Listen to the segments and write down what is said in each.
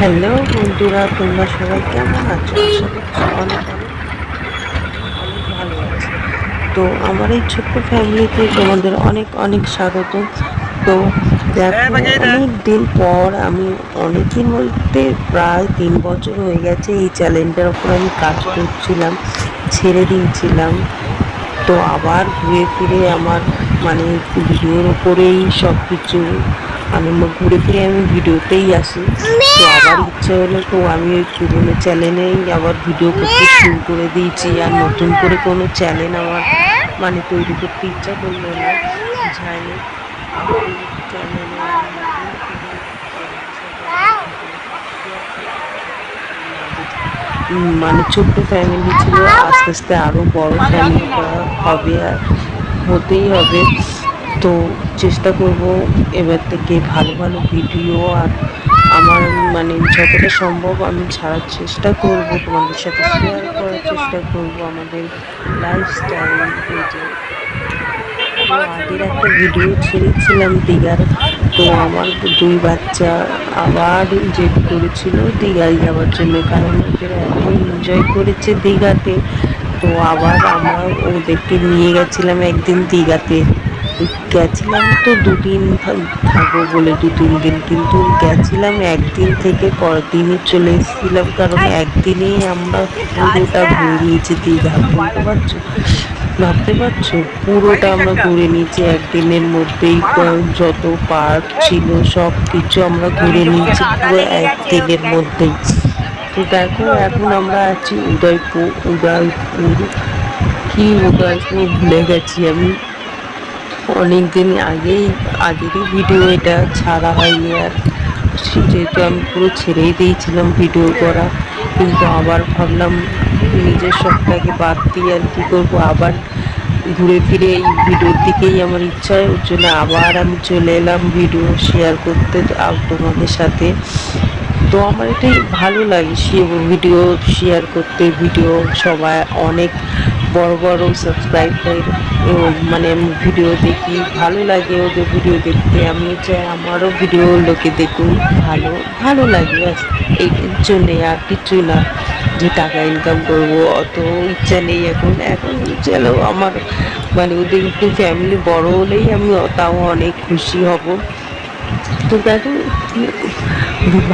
Hello বন্ধুরা, তোমরা সবাই কেমন আছো? আশা করছি অনেক অনেক অনেক ভালো আছি। তো আমার এই ছোট্ট ফ্যামিলিতে তোমাদের অনেক অনেক স্বাগত। তো দেখো, অনেক দিন পর আমি অনেক দিন বলতে প্রায় 3 বছর হয়ে গেছে এই চ্যানেলটার ওপর আমি কাজ করছিলাম, ছেড়ে দিয়েছিলাম। তো আবার ঘুরে ফিরে আমার মানে ভিডিওর ওপরেই সব কিছু, মানে ঘুরে ফিরে আমি ভিডিওতেই আসি। তো আবার ইচ্ছে হলো, তো আমি ওই পুরোনো চ্যানেলেই আবার ভিডিও করতে শুরু করে দিয়েছি। আর নতুন করে কোনো চ্যানেল আমার মানে তৈরি করতে ইচ্ছা করলো না। যাই হোক, এই চ্যানেলে আমি নতুন করে মানে ছোট্ট ফ্যামিলি ছিল, আস্তে আস্তে আরও বড় ফ্যামিলি হবে আর হতেই হবে। তো চেষ্টা করব এবার থেকে ভালো ভালো ভিডিও আর আমার মানে যতটা সম্ভব আমি ছাড়ার চেষ্টা করব, তোমাদের সাথে শেয়ার করার চেষ্টা করব আমাদের লাইফস্টাইল পেজে। তো আগের একটা ভিডিও ছেড়েছিলাম দীঘার। তো আমার 2 বাচ্চা আবার জেদ করেছিল দীঘায় যাওয়ার জন্য, কারণ ওদের এত এনজয় করেছে দীঘাতে। তো আবার আমরা ওদেরকে নিয়ে গেছিলাম একদিন দীঘাতে। গেছিলাম তো 2 দিন থাকবো বলে 2-3 দিন, কিন্তু গেছিলাম একদিন থেকে পরের দিনই চলে এসেছিলাম, কারণ একদিনেই আমরা পুরোটা ঘুরে নিয়েছি দীঘা। বুঝতে পারছো? ভাবতে পারছো, পুরোটা আমরা ঘুরে নিয়েছি একদিনের মধ্যেই। যত পার্ক ছিল সব কিছু আমরা ঘুরে নিয়েছি পুরো একদিনের মধ্যেই। তো দেখো, এখন আমরা আছি উদয়পুর। উদয়পুর ভুলে গেছি আমি। অনেক দিন আগেরই ভিডিও এটা ছাড়া হয়নি, আর যেহেতু আমি পুরো ছেড়েই দিয়েছিলাম ভিডিও করা, কিন্তু আবার ভাবলাম নিজের শখটাকে বাদ দিয়ে আর কি করবো, আবার ঘুরে ফিরে এই ভিডিওর দিকেই আমার ইচ্ছা। ওর জন্য আবার আমি চলে এলাম ভিডিও শেয়ার করতে তোমাদের সাথে। তো আমার এটাই ভালো লাগে ভিডিও শেয়ার করতে। ভিডিও সবাই অনেক বড় বড় সাবস্ক্রাইবার মানে আমি ভিডিও দেখি, ভালো লাগে ওদের ভিডিও দেখতে। আমি চাই আমারও ভিডিও লোকে দেখুন, ভালো ভালো লাগে ব্যাস। এই জন্যে আর কিছু না যে টাকা ইনকাম করবো অত ইচ্ছা নেই এখন। এখন চলো আমার মানে ওদের একটু ফ্যামিলি বড় হলেই আমি তাও অনেক খুশি হব। তো দেখো,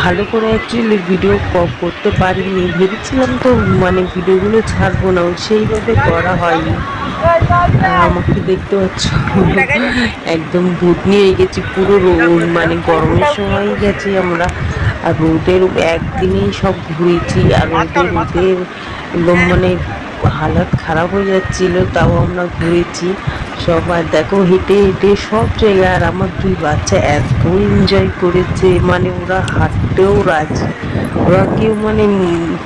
ভালো করে অ্যাকচুয়ালি ভিডিও করতে পারিনি, ভেবেছিলাম তো মানে ভিডিওগুলো ছাড়বো না, সেইভাবে করা হয়নি। আর আমাকে দেখতে পাচ্ছ একদম ভূত নিয়ে গেছি পুরো রোদ, মানে গরমের সময় গেছি আমরা, আর রোদের একদিনেই সব ঘুরেছি। আর রোদের একদম মানে হালাত খারাপ হয়ে যাচ্ছিল, তাও আমরা ঘুরেছি সব। আর দেখো, হেঁটে হেঁটে সব জায়গায়, আর আমার 2 বাচ্চা এত এনজয় করেছে, মানে ওরা হাঁটতেও রাজি। ওরা কেউ মানে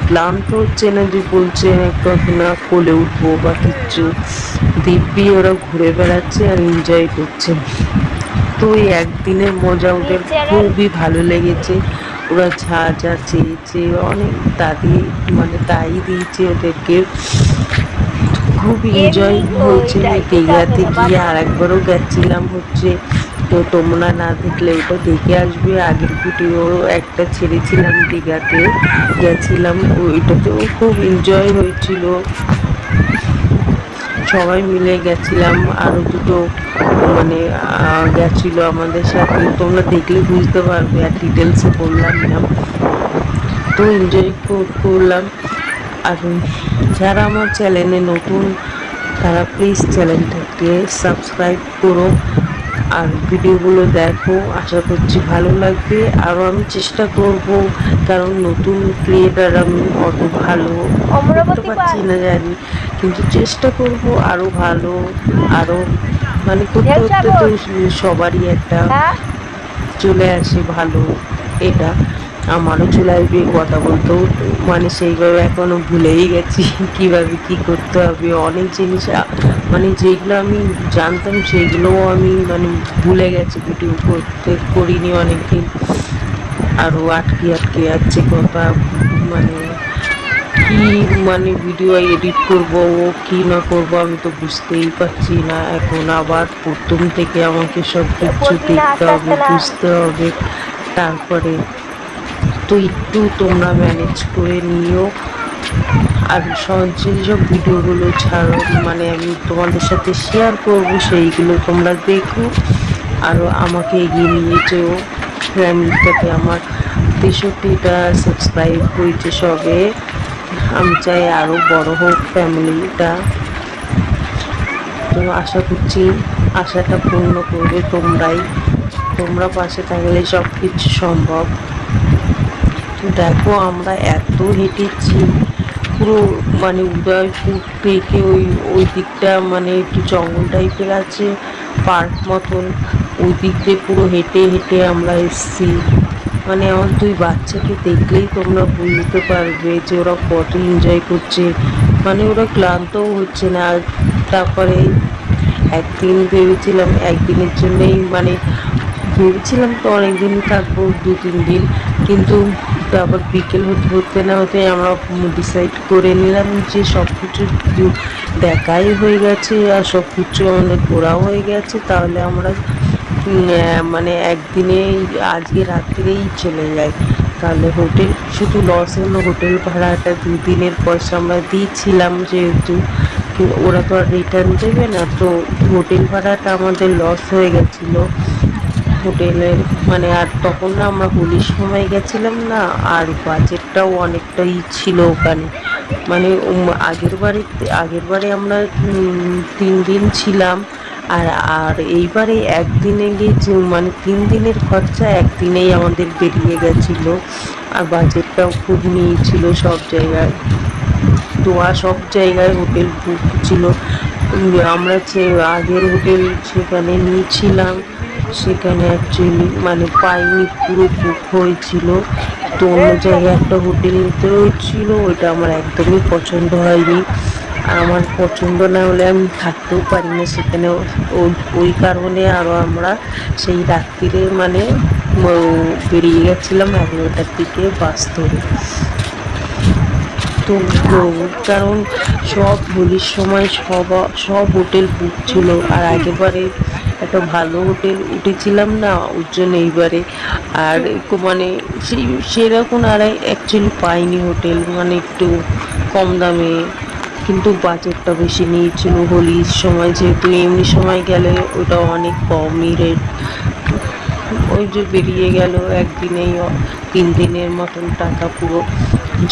ক্লান্ত হচ্ছে না যে বলছে না কোলে উঠবো বা কিচ্ছু। দিব্যি ওরা ঘুরে বেড়াচ্ছে আর এনজয় করছে। তো এই একদিনের মজা ওদের খুবই ভালো লেগেছে। ওরা যা যা চেয়েছে অনেক দাদি মানে তাই দিয়েছে ওদেরকে। খুব এনজয় হয়েছে দীঘাতে গিয়ে। আর একবারও গেছিলাম হচ্ছে, তো তোমরা না দেখলে ওটা দেখে আসবে। আগের ভিডিও একটা ছেড়েছিলাম দীঘাতে গেছিলাম, ওইটাতেও খুব এনজয় হয়েছিল। সবাই মিলে গেছিলাম, আরও দুটো মানে গেছিল আমাদের সাথে, তোমরা দেখলে বুঝতে পারবে, আর ডিটেলসে বললাম না। তো এনজয় করলাম। আর যারা আমার চ্যানেলে নতুন তারা প্লিজ চ্যানেলটাকে সাবস্ক্রাইব করো আর ভিডিওগুলো দেখো, আশা করছি ভালো লাগবে। আরও আমি চেষ্টা করব, কারণ নতুন ক্রিয়েটার আমি অত ভালো করতে পারছি না জানি, কিন্তু চেষ্টা করব আরও ভালো, আরও মানে করতে করতে তো সবারই একটা চলে আসে ভালো। এটা আমারও চলে আসবে, কথা বলতেও মানে সেইভাবে এখনো ভুলেই গেছি কিভাবে কি করতে হবে। অনেক জিনিস মানে যেগুলো আমি জানতাম সেগুলোও আমি মানে ভুলে গেছি, ভিডিও করতে করিনি অনেকদিন। আরও আটকে আটকে যাচ্ছে কথা, মানে কি মানে ভিডিও এডিট করব কি না করব আমি তো বুঝতেই পারছি না। এখন আবার প্রথম থেকে আমাকে সব কিছু দেখতে হবে, বুঝতে হবে, তারপরে তো একটু তোমরা ম্যানেজ করে নিও। আর যেসব ভিডিওগুলো ছাড়ো মানে আমি তোমাদের সাথে শেয়ার করবো সেইগুলো তোমরা দেখো, আরও আমাকে এগিয়ে নিয়ে যেও। ফ্যামিলিটাকে আমার 63টা সাবস্ক্রাইব হয়েছে সবে, আমি চাই আরও বড় হোক ফ্যামিলিটা। তো আশা করছি আশাটা পূর্ণ করবে তোমরাই, তোমরা পাশে থাকলে সব কিছু সম্ভব। তো দেখো আমরা এত হেঁটেছি পুরো মানে উদয়পুর থেকে ওই দিকটা মানে একটু জঙ্গল টাইপের আছে, পার্ক মতন, ওই দিক দিয়ে পুরো হেঁটে হেঁটে আমরা এসছি। মানে আমার দুই বাচ্চাকে দেখলেই তোমরা বুঝতে পারবে যে ওরা কত এনজয় করছে, মানে ওরা ক্লান্তও হচ্ছে না। তারপরে একদিন ভেবেছিলাম একদিনের জন্যই মানে ভেবেছিলাম তো অনেকদিনই থাকবো, 2-3 দিন, কিন্তু আবার বিকেল হতে না হতে আমরা ডিসাইড করে নিলাম যে সব কিছু দেখাই হয়ে গেছে আর সব কিছু আমাদের ঘোরাও হয়ে গেছে, তাহলে আমরা মানে একদিনে আজকে রাত্রেই চলে যাই। তাহলে হোটেল শুধু লস হলো, হোটেল ভাড়াটা 2 দিনের পয়সা আমরা দিয়েছিলাম যেহেতু, ওরা তো আর রিটার্ন দেবে না, তো হোটেল ভাড়াটা আমাদের লস হয়ে গেছিলো হোটেলের মানে। আর তখন না আমরা হোলির সময় গেছিলাম না, আর বাজেটটাও অনেকটাই ছিল ওখানে, মানে আগের বারে আমরা 3 দিন ছিলাম, আর আর এইবারে একদিনে গিয়ে মানে 3 দিনের খরচা একদিনেই আমাদের বেরিয়ে গেছিল, আর বাজেটটাও খুব নিয়েছিল সব জায়গায়। তো আর সব জায়গায় হোটেল বুক ছিল, আমরা যে আগের হোটেল সেখানে নিয়েছিলাম সেখানে অ্যাকচুয়ালি মানে পাইনি, পুরো বুক হয়েছিল। তো অন্য জায়গায় একটা হোটেল নিতে হয়েছিল, ওইটা আমার একদমই পছন্দ হয়নি, আর আমার পছন্দ না হলে আমি থাকতেও পারি না সেখানে। ওই কারণে আরও আমরা সেই রাত্রিরে মানে বেরিয়ে গেছিলাম 11টার দিকে বাস ধরে। তো কারণ সব হোলির সময় সব হোটেল বুক ছিল, আর আগেরবারে একটা ভালো হোটেল উঠেছিলাম না ওর জন্য এইবারে আর মানে সেরকম আর অ্যাকচুয়ালি পাইনি হোটেল, মানে একটু কম দামে, কিন্তু বাজেটটা বেশি নিয়েছিল হোলির সময়, যেহেতু এমনি সময় গেলে ওটা অনেক কমই রেট। ওই যে বেরিয়ে গেল একদিনেই 3 দিনের মতন টাকা পুরো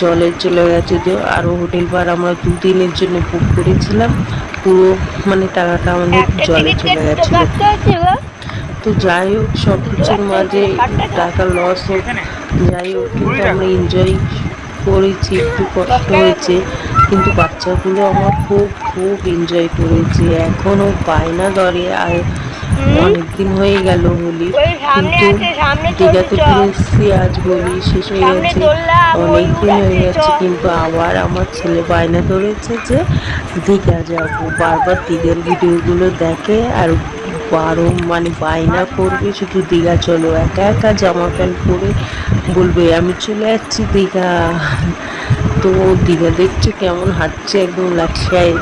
জলে চলে গেছে। যে আরও হোটেল ভাড়া আমরা 2 দিনের জন্য বুক করেছিলাম, পুরো মানে টাকাটা আমাদের জলে চলে গেছিল। তো যাই হোক সব কিছুর মাঝে টাকা লস হোক যাই হোক, কিন্তু আমরা এনজয় করেছি, একটু কষ্ট হয়েছে, কিন্তু বাচ্চাগুলো আমার খুব খুব এনজয় করেছে। এখনও বায়না ধরে, আর অনেকদিন হয়ে গেল হোলি, কিন্তু দীঘাতে ফিরে এসেছি, আজ হোলি শেষ হয়ে গেছে, অনেকদিন হয়ে গেছে, কিন্তু আবার আমার ছেলে বায়না ধরেছে যে দীঘা যাবো, বারবার দীঘার ভিডিওগুলো দেখে আর মানে বায়না করবে শুধু দীঘা চলো, একা একা জামা প্যান্ট পরে বলবে আমি চলে যাচ্ছি দীঘা। তো দীঘা দেখছে কেমন হাঁটছে একদম লাকসায়।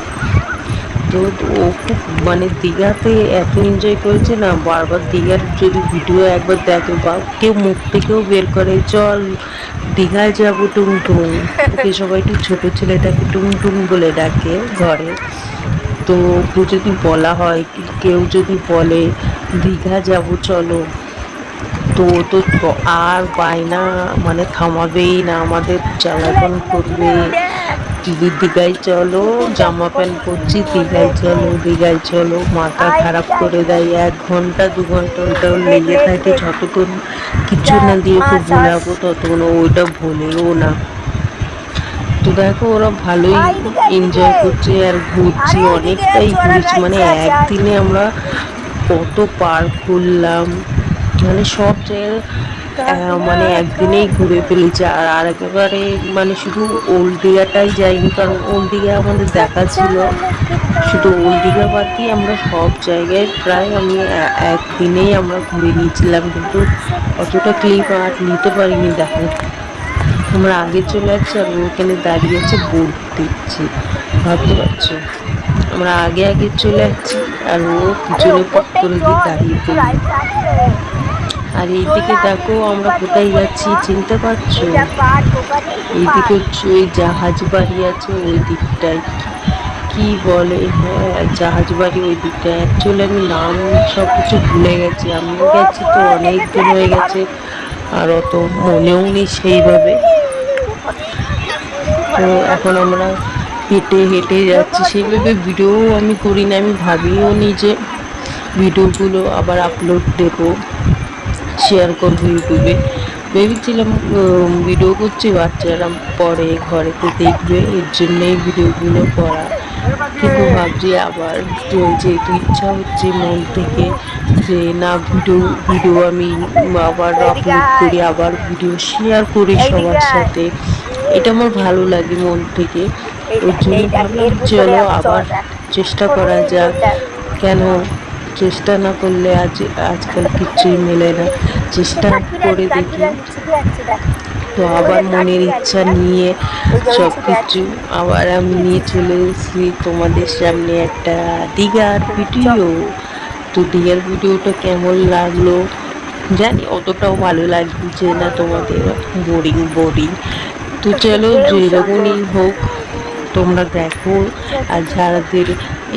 তো ও খুব মানে দীঘাতে এত এনজয় করেছে না, বারবার দীঘার যদি ভিডিও একবার দেখে বা কেউ মুখ থেকেও বের করে চল দীঘায় যাবো টুংটুং, ওকে সবাই একটু ছোটো ছেলেটাকে টুংটুং বলে ডাকে ঘরে। তো যদি বলা হয় কেউ যদি বলে দীঘা যাবো চলো, তো আর বায়না মানে থামাবেই না, আমাদের জ্বালাতন করবে, দীঘায় চলো, জামা প্যান্ট পরছি দীঘায় চলো দীঘায় চলো, মাথা খারাপ করে দেয়। 1 ঘন্টা 2 ঘন্টা ওইটাও লেগে থাকে, যতক্ষণ কিছু না দিয়ে ওকে ভোলাবো ততক্ষণ ওইটা ভোলেও না। তো দেখো ওরা ভালোই এনজয় করছে আর ঘুরছি, অনেকটাই ঘুরেছি, মানে একদিনে আমরা কত পার্ক ঘুরলাম, মানে সব জায়গায় মানে একদিনেই ঘুরে ফেলেছি। আর একেবারে মানে শুধু ওল্ড দীঘাটাই যাইনি, কারণ ওল্ড দীঘা আমাদের দেখা ছিল, শুধু ওল্ড দীঘা বাদ দিয়ে আমরা সব জায়গায় প্রায় আমি একদিনেই আমরা ঘুরে নিয়েছিলাম, কিন্তু অতটা ক্লিপ আর নিতে পারিনি। দেখো আমরা আগে চলে যাচ্ছি আর ওখানে দাঁড়িয়ে আছে বোট দিচ্ছি, ভাবতে পারছো, আমরা আগে আগে চলে যাচ্ছি আর ও পিছনে পট করে দিয়ে দাঁড়িয়ে পড়ি। আর এইদিকে দেখো আমরা কোথায় যাচ্ছি চিনতে পারছো? এইদিকে হচ্ছে ওই জাহাজ বাড়ি আছে ওই দিকটায়, কি বলে, হ্যাঁ জাহাজ বাড়ি ওই দিকটায়। অ্যাকচুয়ালি আমি নাম সব কিছু ভুলে গেছি, আমিও গেছি তো অনেক দিন হয়ে গেছে, আর অত মনেও নেই সেইভাবে। তো এখন আমরা হেঁটে হেঁটে যাচ্ছি, সেইভাবে ভিডিও আমি করি না, আমি ভাবিও নি যে ভিডিওগুলো আবার আপলোড দেবো, শেয়ার করবো ইউটিউবে। ভেবেছিলাম ভিডিও করছি বাচ্চারা পরে ঘরেতে দেখবে, এর জন্যই ভিডিওগুলো করা। কিন্তু ভাবছি আবার যেহেতু ইচ্ছা হচ্ছে মন থেকে যে না ভিডিও ভিডিও আমি আবার আপলোড করি, আবার ভিডিও শেয়ার করি সবার সাথে, এটা আমার ভালো লাগে মন থেকে। ওর জন্য ভাবলাম চলো আবার চেষ্টা করা যাক, কেন চেষ্টা না করলে আজকাল কিছুই মেলে না, চেষ্টা করে দেখি। তো আবার মনের ইচ্ছা নিয়ে সব কিছু আবার আমি নিয়ে চলে এসেছি তোমাদের সামনে একটা দীঘার ভিডিও। তো দীঘার ভিডিওটা কেমন লাগলো জানি অতটাও ভালো লাগছে না তোমাদের, বোরিং বোরিং। তো চলো যেরকমই হোক তোমরা দেখো, আর যাদের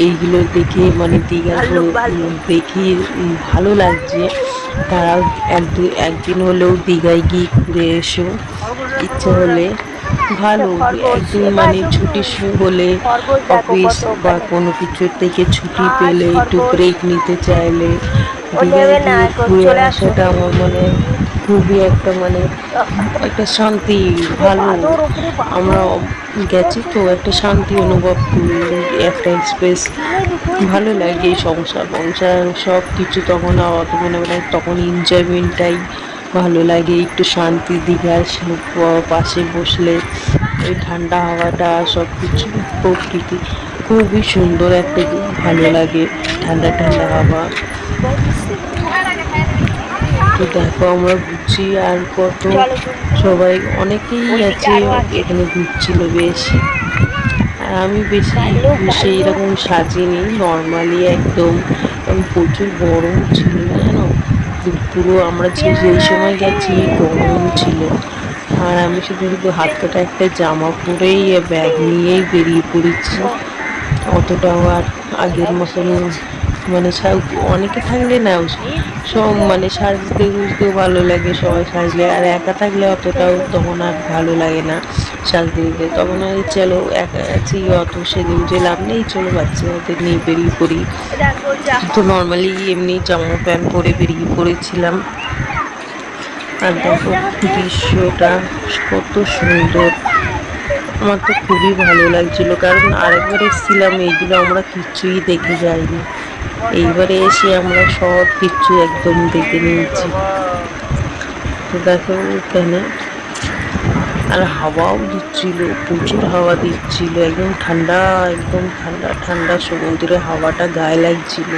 এইগুলো দেখে মানে দীঘাগুলো দেখে ভালো লাগছে তারা একদিন হলেও দীঘায় গিয়ে ঘুরে এসো, ইচ্ছে হলে। ভালো একদিন মানে ছুটি হলে অফিস বা কোনো কিছু থেকে ছুটি পেলে একটু ব্রেক নিতে চাইলে দীঘায় গিয়ে ঘুরে আসাটা আমার মানে খুবই একটা মানে একটা শান্তি, ভালো। আমরা গেছি তো একটা শান্তি অনুভব করি, একটা স্পেস ভালো লাগে। সংসার সংসার সব কিছু তখন অত মানে তখন এনজয়মেন্টটাই ভালো লাগে, একটু শান্তি। দীঘার পাশে বসলে ওই ঠান্ডা হাওয়াটা সব কিছু, প্রকৃতি খুবই সুন্দর একটা, ভালো লাগে ঠান্ডা ঠান্ডা হাওয়া। তো দেখো আমরা ঘুরছি আর কত সবাই অনেকেই আছে এখানে ঘুরছিল বেশ। আর আমি বেশি সেই রকম সাজিনি, নর্মালি একদম, প্রচুর গরম ছিল জানো, পুরো আমরা যেই সময় গেছি গরম ছিল। আর আমি শুধু শুধু হাত কাটা একটা জামা পরেই ব্যাগ নিয়েই বেরিয়ে পড়েছি, অতটাও আর আগের মতন মানে অনেকে থাকলে না সব মানে সাজতে গুজতেও ভালো লাগে, সবাই সাজলে। আর একা থাকলে অতটাও তখন আর ভালো লাগে না সাজতে গুজতে, তখন ওই চলো একা আছি অত সেজে গুজে লাভ নেই, চলো বাচ্চাদের নিয়ে বেরিয়ে পড়ি। তো নর্মালি এমনি জামা প্যান্ট পরে বেরিয়ে পড়েছিলাম। আর দেখো দৃশ্যটা কত সুন্দর, আমার তো খুবই ভালো লাগছিল, কারণ আরেকবার এসেছিলাম এইগুলো আমরা কিছুই দেখে যাইনি, এইবারে এসে আমরা সব কিছু একদম দেখে নিয়েছি। তো দেখো এখানে আর হাওয়াও দিচ্ছিল, প্রচুর হাওয়া দিচ্ছিল, একদম ঠান্ডা, একদম ঠান্ডা ঠান্ডা সমুদ্রে হাওয়াটা গায়ে লাগছিল,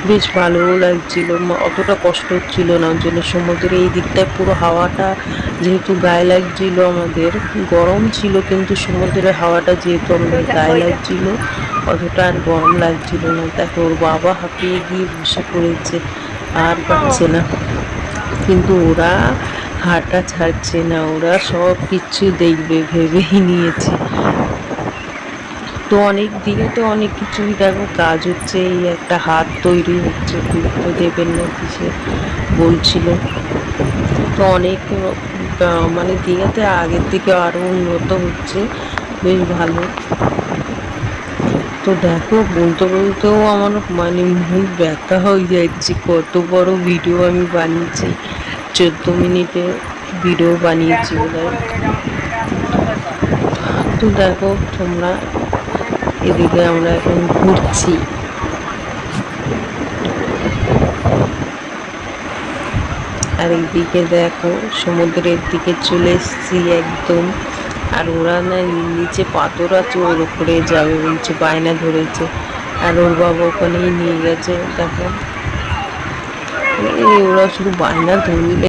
বেশ ভালোও লাগছিল, অতটা কষ্ট হচ্ছিল না। ওই জন্য সমুদ্রের এই দিকটায় পুরো হাওয়াটা যেহেতু গায়ে লাগছিল, আমাদের গরম ছিল কিন্তু সমুদ্রের হাওয়াটা যেহেতু আমাদের গায়ে লাগছিল অতটা আর গরম লাগছিল না। দেখো ওর বাবা হাঁপিয়ে গিয়ে বসে পড়েছে, আর পাচ্ছে না, কিন্তু ওরা হাঁটা ছাড়ছে না, ওরা সব কিছু দেখবে ভেবেই নিয়েছে। তো অনেক দিকে তো অনেক কিছুই দেখো কাজ হচ্ছে, এই একটা হাত তৈরি হচ্ছে তো দেবেন না কিসে বলছিল। তো অনেক মানে দীঘাতে আগের থেকে আরও উন্নত হচ্ছে, বেশ ভালো। তো দেখো বলতে বলতেও আমার মানে মুখ ব্যথা হয়ে যাচ্ছে, কত বড় ভিডিও আমি বানিয়েছি, 14 মিনিটে ভিডিও বানিয়েছি বোধহয়। তো দেখো তোমরা, এদিকে আমরা এখন ঘুরছি, আর এইদিকে দেখো সমুদ্রের দিকে চলে এসেছি একদম। আর ওরা না নিচে পাথর আছে ওর উপরে যাবে বলছে, বায়না ধরেছে, আর ওর বাবা ওখানেই নিয়ে গেছে। দেখো ওরা শুধু বায়না ধরলে